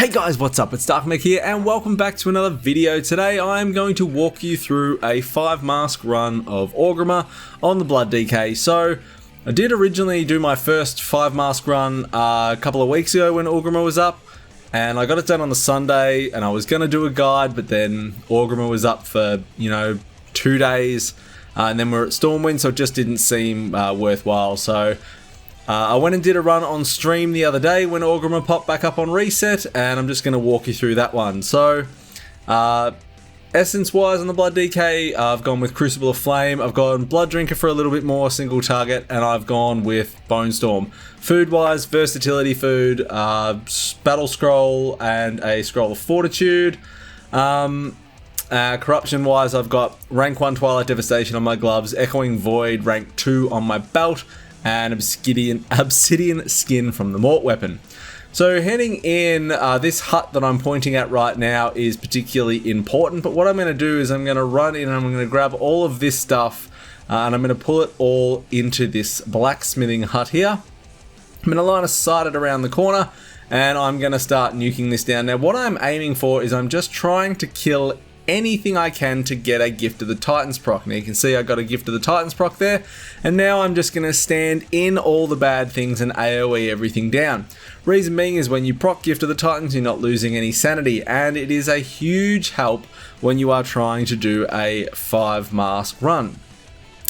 Hey guys, what's up? It's Dark Mech here and welcome back to another video. Today I'm going to walk you through a 5-mask run of Orgrimmar on the Blood DK. So I did originally do my first 5-mask run a couple of weeks ago when Orgrimmar was up, and I got it done on the Sunday and I was going to do a guide, but then Orgrimmar was up for 2 days and then we're at Stormwind, so it just didn't seem worthwhile. So I went and did a run on stream the other day when Orgrimmar popped back up on reset, and I'm just going to walk you through that one. So, essence-wise on the Blood DK, I've gone with Crucible of Flame, I've gone Blood Drinker for a little bit more single target, and I've gone with Bone Storm. Food-wise, Versatility Food, Battle Scroll, and a Scroll of Fortitude. Corruption-wise, I've got Rank 1 Twilight Devastation on my gloves, Echoing Void Rank 2 on my belt, and Obsidian Skin from the Mort weapon. So heading in, this hut that I'm pointing at right now is particularly important, but what I'm going to do is I'm going to run in and I'm going to grab all of this stuff and I'm going to pull it all into this blacksmithing hut here. I'm going to line of sight it around the corner and I'm going to start nuking this down. Now what I'm aiming for is I'm just trying to kill anything I can to get a Gift of the Titans proc. Now you can see I got a Gift of the Titans proc there, and now I'm just going to stand in all the bad things and AoE everything down. Reason being is when you proc Gift of the Titans, you're not losing any sanity, and it is a huge help when you are trying to do a 5-mask run.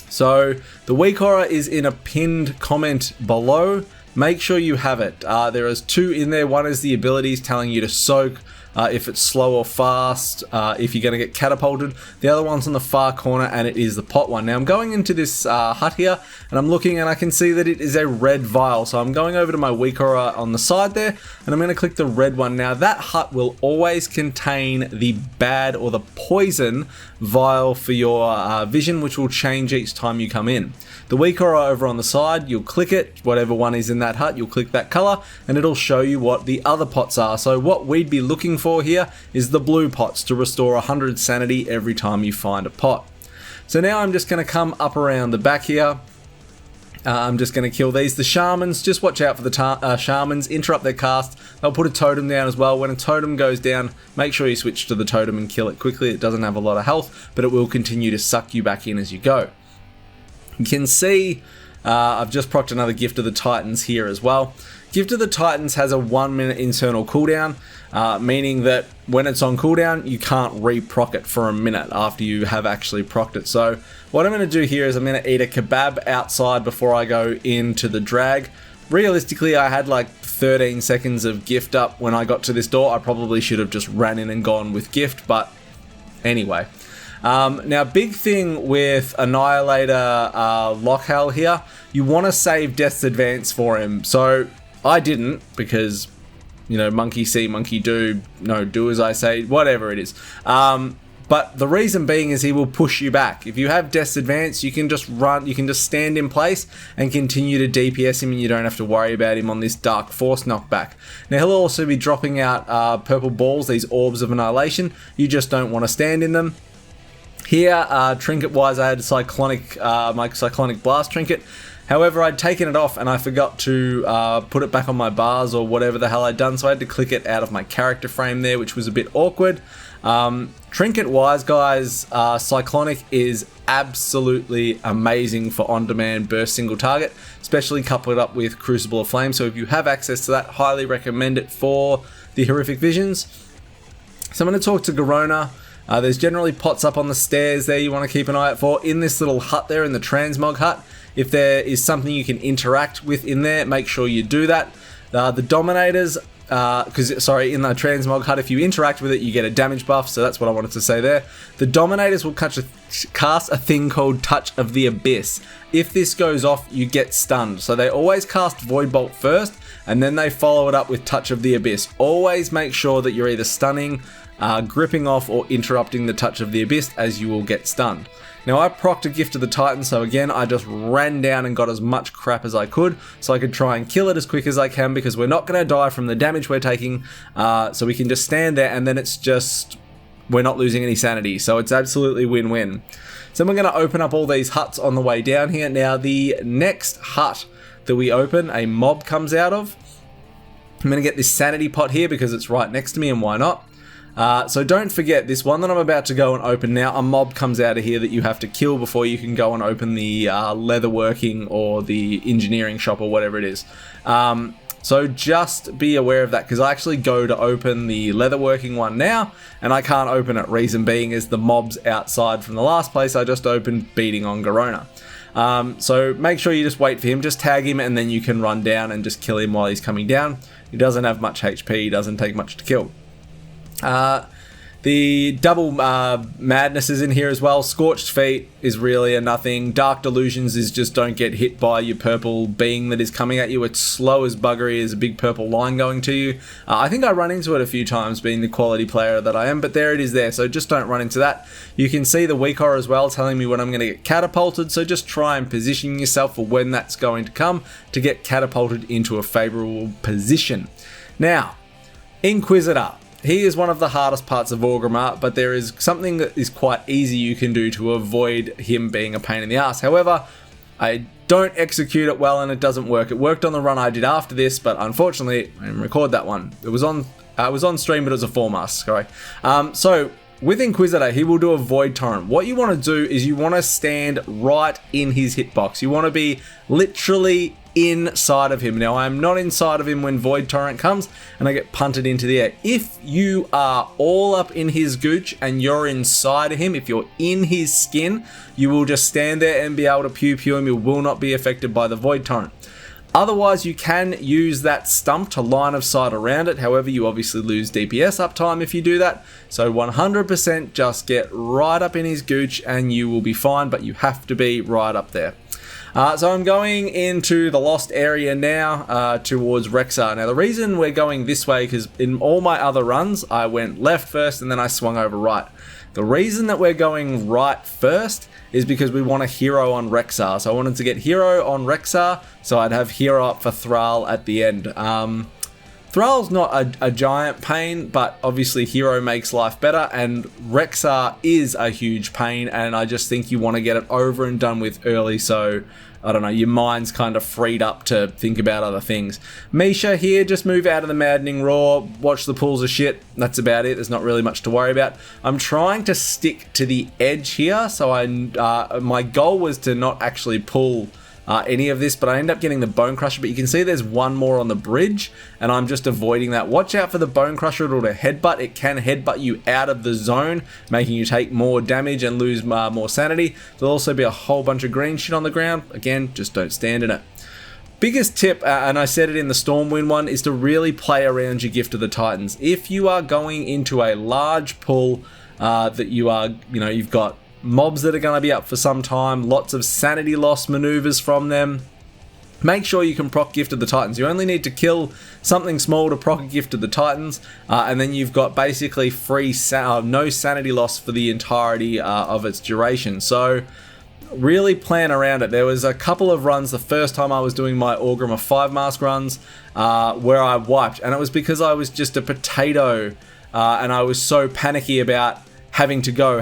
So the weak aura is in a pinned comment below. Make sure you have it. There is 2 in there. One is the abilities telling you to soak if it's slow or fast, if you're going to get catapulted. The other one's on the far corner and it is the pot one. Now I'm going into this hut here and I'm looking and I can see that it is a red vial. So I'm going over to my weak aura on the side there and I'm going to click the red one. Now that hut will always contain the bad or the poison vial for your vision, which will change each time you come in. The weak aura over on the side, you'll click it, whatever one is in that hut, you'll click that color and it'll show you what the other pots are. So what we'd be looking for here is the blue pots to restore 100 sanity every time you find a pot. So now I'm just going to come up around the back here. I'm just going to kill these. The shamans, just watch out for the shamans, interrupt their cast. They'll put a totem down as well. When a totem goes down, make sure you switch to the totem and kill it quickly. It doesn't have a lot of health, but it will continue to suck you back in as you go. You can see I've just procced another Gift of the Titans here as well. Gift of the Titans has a 1-minute internal cooldown, meaning that when it's on cooldown, you can't re-proc it for a minute after you have actually procced it. So what I'm going to do here is I'm going to eat a kebab outside before I go into the drag. Realistically, I had like 13 seconds of gift up when I got to this door. I probably should have just ran in and gone with gift, but anyway. Now, big thing with Annihilator Lokhal here, you want to save Death's Advance for him. So I didn't because, monkey see, monkey do, no, do as I say, whatever it is. But the reason being is he will push you back. If you have Death's Advance, you can just run, you can just stand in place and continue to DPS him and you don't have to worry about him on this Dark Force knockback. Now he'll also be dropping out purple balls, these Orbs of Annihilation. You just don't want to stand in them. Here, trinket-wise, I had my Cyclonic Blast trinket. However, I'd taken it off and I forgot to put it back on my bars or whatever the hell I'd done, so I had to click it out of my character frame there, which was a bit awkward. Trinket-wise, guys, Cyclonic is absolutely amazing for on-demand burst single target, especially coupled up with Crucible of Flame. So if you have access to that, highly recommend it for the horrific visions. So I'm going to talk to Garona. There's generally pots up on the stairs there you want to keep an eye out for. In this little hut there, in the Transmog hut, if there is something you can interact with in there, make sure you do that. The Dominators, in the Transmog hut, if you interact with it, you get a damage buff, so that's what I wanted to say there. The Dominators will cast a thing called Touch of the Abyss. If this goes off, you get stunned. So they always cast Void Bolt first, and then they follow it up with Touch of the Abyss. Always make sure that you're either stunning, gripping off, or interrupting the Touch of the Abyss, as you will get stunned. Now I procced a Gift of the Titan, so again I just ran down and got as much crap as I could so I could try and kill it as quick as I can, because we're not going to die from the damage we're taking, so we can just stand there and then it's just, we're not losing any sanity, so it's absolutely win-win. So we're going to open up all these huts on the way down here. Now the next hut that we open, a mob comes out of. I'm going to get this sanity pot here because it's right next to me, and why not? So don't forget, this one that I'm about to go and open now, a mob comes out of here that you have to kill before you can go and open the leatherworking or the engineering shop or whatever it is. So just be aware of that, because I actually go to open the leatherworking one now and I can't open it. Reason being is the mob's outside from the last place I just opened beating on Garona. So make sure you just wait for him, just tag him, and then you can run down and just kill him while he's coming down. He doesn't have much HP, he doesn't take much to kill. The double madness is in here as well. Scorched Feet is really a nothing. Dark Delusions is just don't get hit by your purple being that is coming at you. It's slow as buggery, as a big purple line going to you. I think I run into it a few times being the quality player that I am, but there it is there, so just don't run into that. You can see the weak aura as well telling me when I'm going to get catapulted, so just try and position yourself for when that's going to come to get catapulted into a favourable position. Now, Inquisitor. He is one of the hardest parts of Orgrimmar, but there is something that is quite easy you can do to avoid him being a pain in the ass. However, I don't execute it well and it doesn't work. It worked on the run I did after this, but unfortunately, I didn't record that one. It was on stream, but it was a 4-mask, sorry. So with Inquisitor, he will do a Void Torrent. What you want to do is you want to stand right in his hitbox. You want to be literally inside of him. Now, I'm not inside of him when Void Torrent comes and I get punted into the air. If you are all up in his gooch and you're inside of him, if you're in his skin, you will just stand there and be able to pew pew him. You will not be affected by the Void Torrent. Otherwise, you can use that stump to line of sight around it. However, you obviously lose DPS uptime if you do that. So 100% just get right up in his gooch and you will be fine, but you have to be right up there. So I'm going into the Lost area now towards Rexxar. Now the reason we're going this way, because in all my other runs, I went left first and then I swung over right. The reason that we're going right first is because we want a hero on Rexxar. So I wanted to get hero on Rexxar, so I'd have hero up for Thrall at the end. Thrall's not a giant pain, but obviously hero makes life better, and Rexxar is a huge pain, and I just think you want to get it over and done with early, so I don't know, your mind's kind of freed up to think about other things. Misha here, just move out of the Maddening Roar, watch the pools of shit, that's about it, there's not really much to worry about. I'm trying to stick to the edge here, so my goal was to not actually pull any of this, but I end up getting the Bone Crusher, but you can see there's one more on the bridge, and I'm just avoiding that. Watch out for the Bone Crusher, it'll headbutt. It can headbutt you out of the zone, making you take more damage and lose more sanity. There'll also be a whole bunch of green shit on the ground. Again, just don't stand in it. Biggest tip, and I said it in the Stormwind one, is to really play around your Gift of the Titans. If you are going into a large pull that you've got mobs that are going to be up for some time, lots of sanity loss maneuvers from them, make sure you can proc Gift of the Titans. You only need to kill something small to proc a Gift of the Titans, and then you've got basically no sanity loss for the entirety of its duration. So really plan around it. There was a couple of runs the first time I was doing my Orgrimmar 5-mask runs where I wiped, and it was because I was just a potato and I was so panicky about having to go.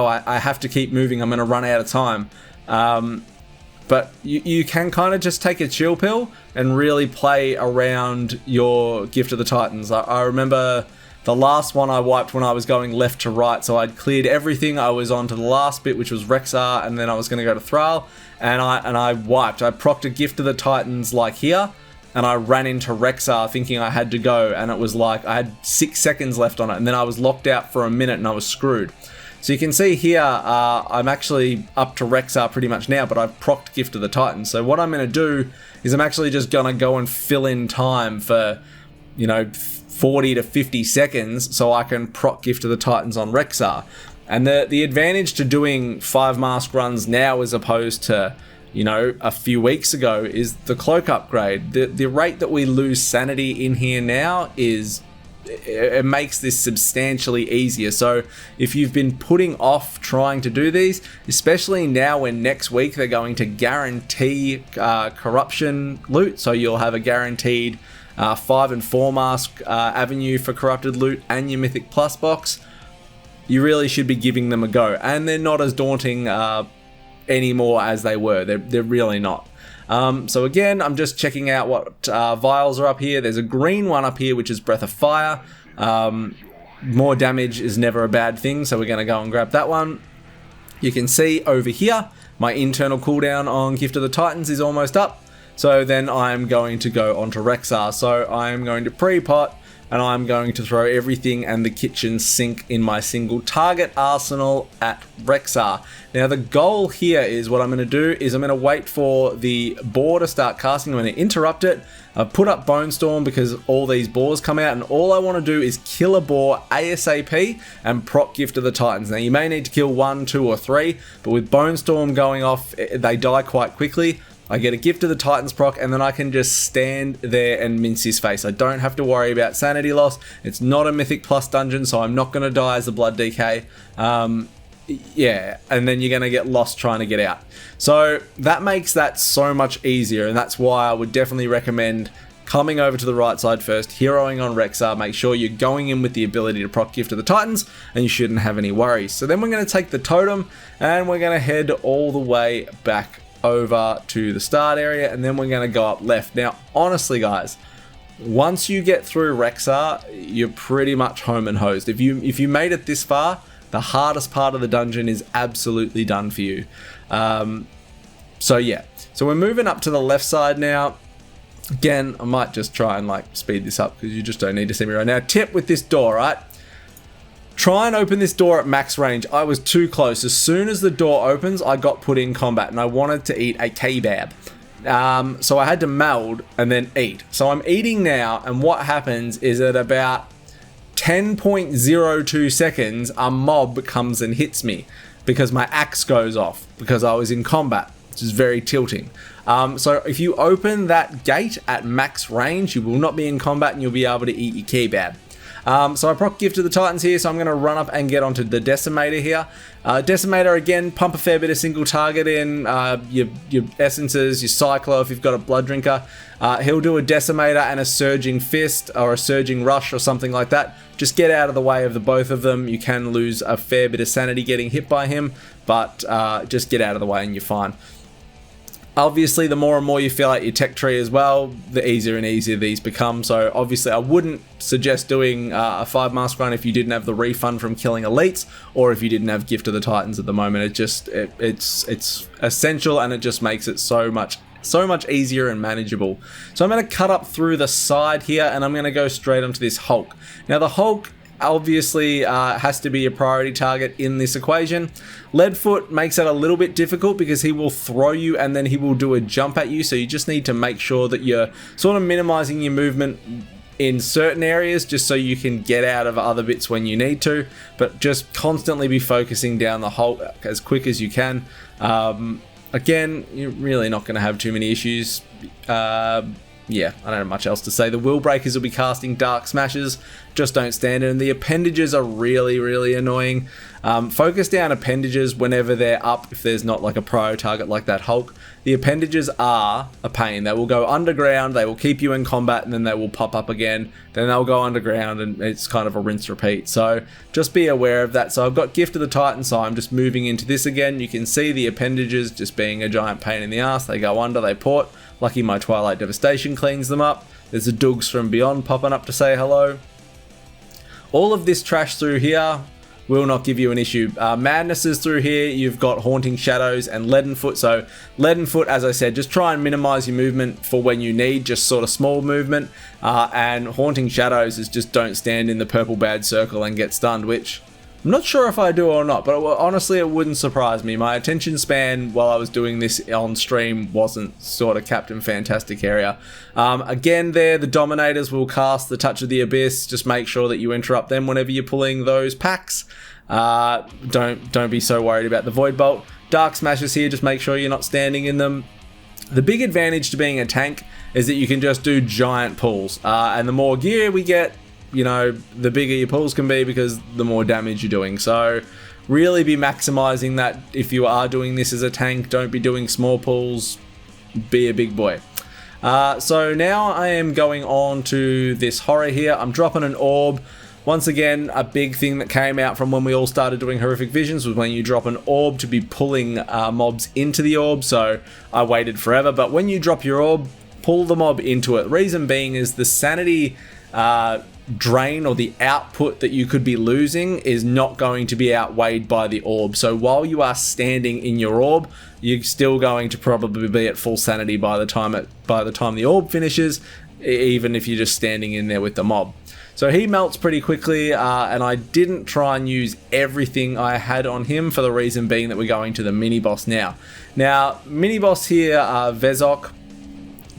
I have to keep moving. I'm going to run out of time. But you can kind of just take a chill pill and really play around your Gift of the Titans. I remember the last one I wiped when I was going left to right. So I'd cleared everything. I was on to the last bit, which was Rexxar, and then I was going to go to Thrall. And I wiped. I procced a Gift of the Titans like here. And I ran into Rexxar thinking I had to go, and it was like I had 6 seconds left on it, and then I was locked out for a minute and I was screwed. So you can see here, I'm actually up to Rexxar pretty much now, but I've procced Gift of the Titans. So what I'm going to do is I'm actually just going to go and fill in time for, 40 to 50 seconds so I can proc Gift of the Titans on Rexxar. And the advantage to doing 5-mask runs now as opposed to a few weeks ago is the cloak upgrade. The rate that we lose sanity in here now it makes this substantially easier. So if you've been putting off trying to do these, especially now when next week they're going to guarantee corruption loot, so you'll have a guaranteed 5 and 4 mask avenue for corrupted loot and your Mythic Plus box, you really should be giving them a go. And they're not as daunting anymore as they were. They're really not. So again, I'm just checking out what vials are up here. There's a green one up here, which is Breath of Fire. More damage is never a bad thing, so we're going to go and grab that one. You can see over here, my internal cooldown on Gift of the Titans is almost up. So then I'm going to go onto Rexxar. So I'm going to pre-pot, and I'm going to throw everything and the kitchen sink in my single target arsenal at Rexxar. Now the goal here is what I'm going to do is I'm going to wait for the boar to start casting. I'm going to interrupt it. I've put up Bone Storm because all these boars come out, and all I want to do is kill a boar ASAP and proc Gift of the Titans. Now you may need to kill 1, 2 or 3, but with Bone Storm going off, they die quite quickly. I get a Gift of the Titans proc, and then I can just stand there and mince his face. I don't have to worry about sanity loss. It's not a Mythic Plus dungeon, so I'm not going to die as a Blood DK. Yeah, and then you're going to get lost trying to get out. So that makes that so much easier, and that's why I would definitely recommend coming over to the right side first, heroing on Rexxar. Make sure you're going in with the ability to proc Gift of the Titans, and you shouldn't have any worries. So then we're going to take the totem, and we're going to head all the way back over to the start area, and then we're going to go up left. Now honestly guys, once you get through Rexxar, you're pretty much home and hosed. If you made it this far, the hardest part of the dungeon is absolutely done for you. So yeah, so we're moving up to the left side now. Again, I might just try and like speed this up because you just don't need to see me right now. Tip with this door, right? Try and open this door at max range. I was too close. As soon as the door opens, I got put in combat and I wanted to eat a kebab. So I had to meld and then eat. So I'm eating now, and what happens is at about 10.02 seconds, a mob comes and hits me because my axe goes off because I was in combat, which is very tilting. So if you open that gate at max range, you will not be in combat and you'll be able to eat your kebab. So I proc Gift of the Titans here, so I'm going to run up and get onto the Decimator here. Decimator, again, pump a fair bit of single target in, your Essences, your Cyclo if you've got a Blood Drinker. He'll do a Decimator and a Surging Fist or a Surging Rush or something like that. Just get out of the way of the both of them. You can lose a fair bit of sanity getting hit by him, but just get out of the way and you're fine. Obviously, the more and more you fill out your tech tree as well, the easier and easier these become. So obviously, I wouldn't suggest doing a 5-mask run if you didn't have the refund from killing elites, or if you didn't have Gift of the Titans at the moment. It's essential, and it just makes it so much easier and manageable. So I'm going to cut up through the side here, and I'm going to go straight onto this Hulk. Now the Hulk obviously has to be a priority target in this equation. Leadfoot makes it a little bit difficult because he will throw you and then he will do a jump at you, so you just need to make sure that you're sort of minimizing your movement in certain areas just so you can get out of other bits when you need to, but just constantly be focusing down the Hulk as quick as you can. Again, you're really not going to have too many issues. Yeah, I don't have much else to say. The Will Breakers will be casting Dark Smashes, just don't stand it, and the Appendages are really, really annoying. Focus down Appendages whenever they're up, if there's not like a prio target like that Hulk. The Appendages are a pain. They will go underground, they will keep you in combat, and then they will pop up again. Then they'll go underground, and it's kind of a rinse repeat. So just be aware of that. So I've got Gift of the Titan, so I'm just moving into this again. You can see the Appendages just being a giant pain in the ass. They go under, they port. Lucky my Twilight Devastation cleans them up. There's a Dougs from Beyond popping up to say hello. All of this trash through here will not give you an issue. Madnesses through here, you've got Haunting Shadows and Leadenfoot. So Leadenfoot, as I said, just try and minimize your movement for when you need, just sort of small movement. And Haunting Shadows is just don't stand in the purple bad circle and get stunned, which I'm not sure if I do or not, but honestly, it wouldn't surprise me. My attention span while I was doing this on stream wasn't sort of Captain Fantastic area. Again, there, the Dominators will cast the Touch of the Abyss. Just make sure that you interrupt them whenever you're pulling those packs. Don't be so worried about the Void Bolt. Dark Smashes here, just make sure you're not standing in them. The big advantage to being a tank is that you can just do giant pulls, and the more gear we get, you know, the bigger your pulls can be because the more damage you're doing. So really be maximizing that if you are doing this as a tank. Don't be doing small pulls, be a big boy. So now I am going on to this horror here. I'm dropping an orb. Once again, a big thing that came out from when we all started doing Horrific Visions was when you drop an orb to be pulling mobs into the orb, so I waited forever. But when you drop your orb, pull the mob into it. Reason being is the sanity drain, or the output that you could be losing, is not going to be outweighed by the orb. So while you are standing in your orb, you're still going to probably be at full sanity by the time the orb finishes, even if you're just standing in there with the mob. So he melts pretty quickly, and I didn't try and use everything I had on him, for the reason being that we're going to the mini boss now. Now, mini boss here, Vezok,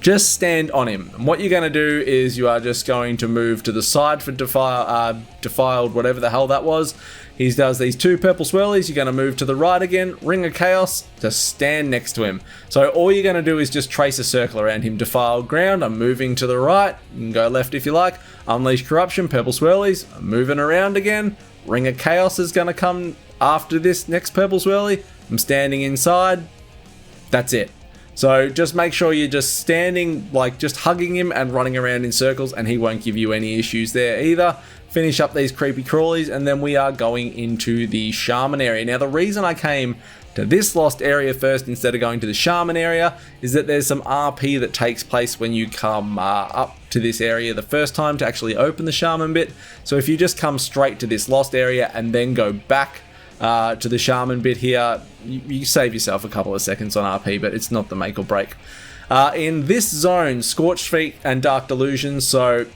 just stand on him. And what you're going to do is you are just going to move to the side for defiled, whatever the hell that was. He does these 2 purple swirlies. You're going to move to the right again, Ring of Chaos, to stand next to him. So all you're going to do is just trace a circle around him. Defiled ground, I'm moving to the right. You can go left if you like. Unleash Corruption, purple swirlies, I'm moving around again. Ring of Chaos is going to come after this next purple swirly. I'm standing inside. That's it. So just make sure you're just standing, like just hugging him and running around in circles, and he won't give you any issues there either. Finish up these creepy crawlies, and then we are going into the shaman area. Now, the reason I came to this lost area first instead of going to the shaman area is that there's some RP that takes place when you come up to this area the first time to actually open the shaman bit. So if you just come straight to this lost area and then go back to the shaman bit here, you save yourself a couple of seconds on RP, but it's not the make or break. In this zone, Scorched Feet and Dark Delusion. So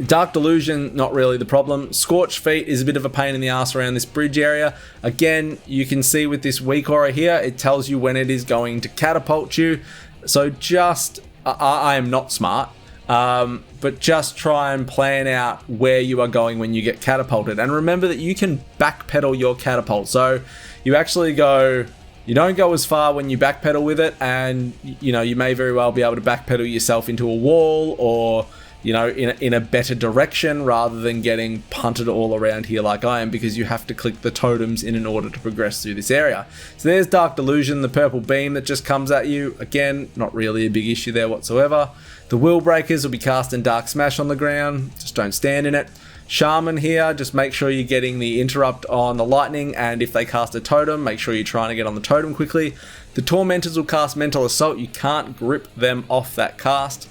Dark Delusion, not really the problem. Scorched Feet is a bit of a pain in the ass around this bridge area. Again, you can see with this weak aura here, it tells you when it is going to catapult you. So just, I am not smart, but just try and plan out where you are going when you get catapulted. And remember that you can backpedal your catapult. So you actually go, you don't go as far when you backpedal with it, and you know, you may very well be able to backpedal yourself into a wall, or you know, in a better direction, rather than getting punted all around here like I am, because you have to click the totems in order to progress through this area. So there's Dark Delusion, the purple beam that just comes at you. Again, not really a big issue there whatsoever. The Will Breakers will be casting Dark Smash on the ground, just don't stand in it. Shaman here, just make sure you're getting the interrupt on the lightning, and if they cast a totem, make sure you're trying to get on the totem quickly. The Tormentors will cast Mental Assault, you can't grip them off that cast.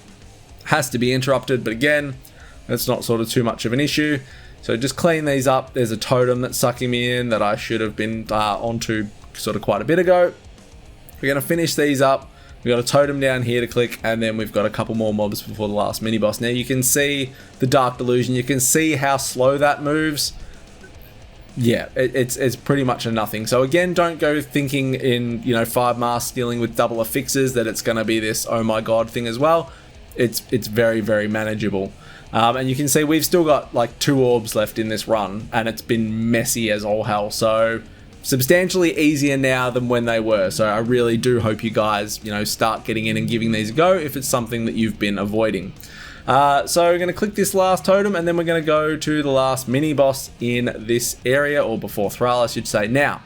Has to be interrupted, but again, it's not sort of too much of an issue. So just clean these up. There's a totem that's sucking me in that I should have been onto sort of quite a bit ago. We're going to finish these up. We've got a totem down here to click, and then we've got a couple more mobs before the last mini boss. Now you can see the Dark Delusion. You can see how slow that moves. Yeah, it's pretty much a nothing. So again, don't go thinking in, you know, 5 masks dealing with double affixes that it's going to be this oh my god thing as well. It's very, very manageable. And you can see we've still got like 2 orbs left in this run, and it's been messy as all hell. So substantially easier now than when they were. So I really do hope you guys, you know, start getting in and giving these a go if it's something that you've been avoiding. So we're going to click this last totem, and then we're going to go to the last mini boss in this area, or before Thrall I should say. Now,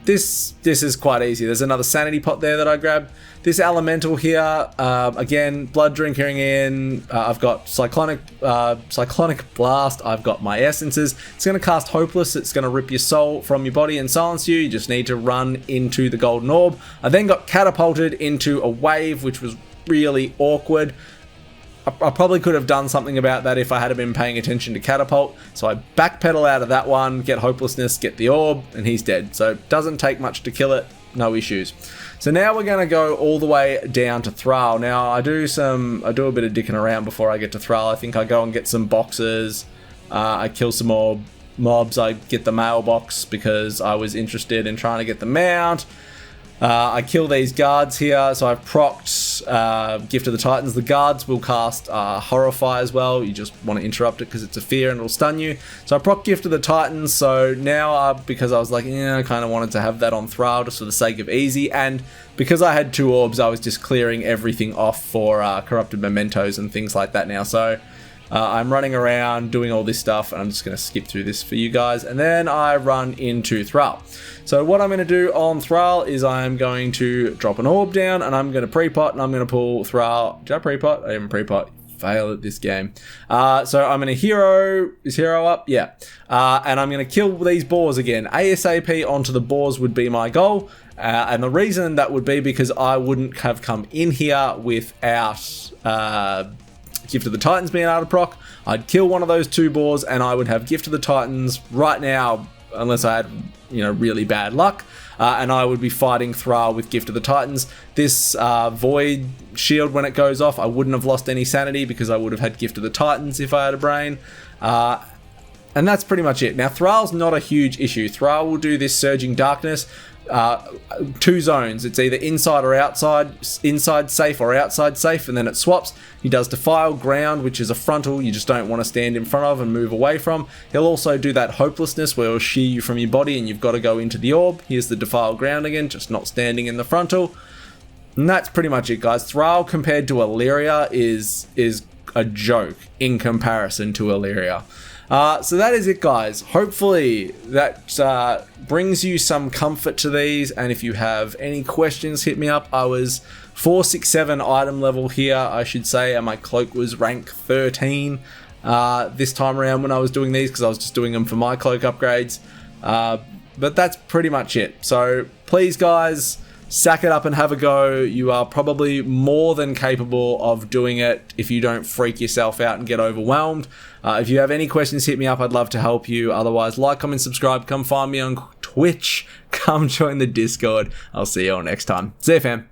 this is quite easy. There's another sanity pot there that I grabbed. This elemental here, again, blood drinking in. I've got cyclonic blast. I've got my essences. It's going to cast hopeless. It's going to rip your soul from your body and silence you. You just need to run into the golden orb. I then got catapulted into a wave, which was really awkward. I probably could have done something about that if I had been paying attention to catapult. So I backpedal out of that one, get hopelessness, get the orb, and he's dead. So it doesn't take much to kill it, no issues. So now we're going to go all the way down to Thrall. Now I do a bit of dicking around before I get to Thrall. I think I go and get some boxes. I kill some more mobs. I get the mailbox because I was interested in trying to get the mount. I kill these guards here, so I've procced Gift of the Titans. The guards will cast Horrify as well. You just want to interrupt it because it's a fear and it'll stun you. So I proc Gift of the Titans, so now because I was like, yeah, I kind of wanted to have that on Thrall just for the sake of easy, and because I had 2 orbs, I was just clearing everything off for Corrupted Mementos and things like that now. So I'm running around doing all this stuff, and I'm just going to skip through this for you guys, and then I run into Thrall. So what I'm going to do on Thrall is I'm going to drop an orb down, and I'm going to pre-pot, and I'm going to pull Thrall. Did I pre-pot? I didn't pre-pot. fail at this game. So I'm going to hero. Is hero up? Yeah. And I'm going to kill these boars again. ASAP onto the boars would be my goal. And the reason that would be because I wouldn't have come in here without Gift of the Titans being out of proc. I'd kill one of those 2 boars and I would have Gift of the Titans right now, unless I had, really bad luck. And I would be fighting Thrall with Gift of the Titans. This Void Shield, when it goes off, I wouldn't have lost any sanity because I would have had Gift of the Titans if I had a brain. And that's pretty much it. Now, Thrall's not a huge issue. Thrall will do this Surging Darkness. 2 zones. It's either inside or outside, inside safe or outside safe, and then it swaps. He does Defile Ground, which is a frontal you just don't want to stand in front of and move away from. He'll also do that Hopelessness where he'll shear you from your body and you've got to go into the orb. Here's the Defile Ground again, just not standing in the frontal. And that's pretty much it, guys. Thrall compared to Illyria is a joke in comparison to Illyria. So that is it, guys. Hopefully that brings you some comfort to these, and if you have any questions, hit me up. I was 467 item level here, I should say, and my cloak was rank 13 this time around when I was doing these, because I was just doing them for my cloak upgrades. But that's pretty much it. So please, guys, sack it up and have a go. You are probably more than capable of doing it if you don't freak yourself out and get overwhelmed. If you have any questions, hit me up. I'd love to help you. Otherwise, like, comment, subscribe. Come find me on Twitch. Come join the Discord. I'll see you all next time. See you, fam.